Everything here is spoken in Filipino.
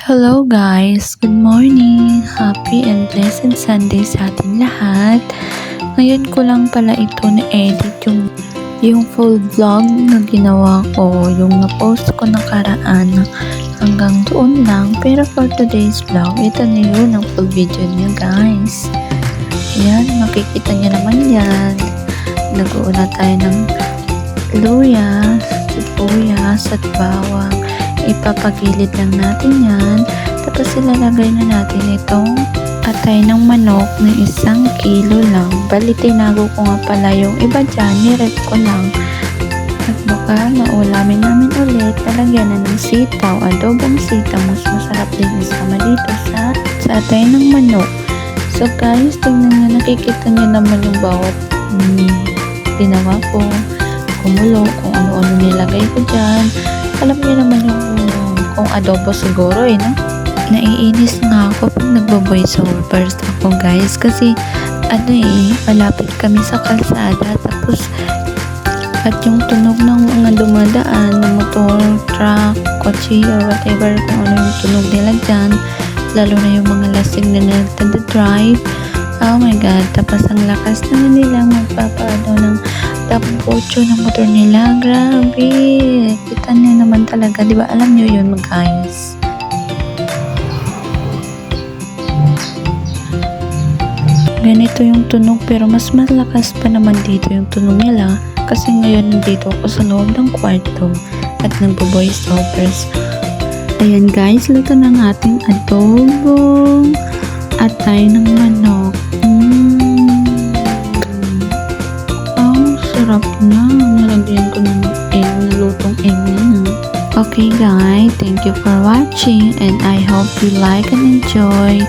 Hello guys! Good morning! Happy and blessed Sunday sa ating lahat. Ngayon ko lang pala ito na-edit yung full vlog na ginawa ko, yung na-post ko nakaraan hanggang doon lang. Pero for today's vlog, ito na yun ang full video niya guys. Ayan, makikita niya naman yan. Nag-uuna tayo ng luya, sibuyas at bawang. Ipapagilid lang natin yan. Tapos ilalagay na natin itong atay ng manok na 1 kilo lang. Bali, tinago ko nga pala yung iba dyan. Nirep ko lang. At baka maulamin namin ulit. Talagyan na ng sitaw. Adobong sitaw. Mas masarap din isama dito sa atay ng manok. So guys, tingnan nyo. Nakikita nyo naman yung bawat ginawa ko. Kumulo. Kung ano-ano nilagay ko dyan. Alam niyo naman yung kung adobo siguro no? Naiinis nga ako pag nagbo-voice overs ako guys kasi malapit kami sa kalsada tapos at yung tunog ng mga dumadaan ng motor, truck, kotse or whatever kung ano yung tunog nila dyan, lalo na yung mga lasing na nagtanda-drive. Oh my god, tapos ang lakas na nila magpapaano ng tapos ng motor nila. Grabe. Kita nyo naman talaga. Diba alam nyo yun guys? Ganito yung tunog pero mas malakas pa naman dito yung tunog nila. Kasi ngayon nandito ako sa loob ng kwarto at nagbo-voice overs. Ayan guys, luto ng ating adobong atay ng manok. Sarap na. Nalagyan ko ng nalutong egg na. Okay guys, thank you for watching and I hope you like and enjoy.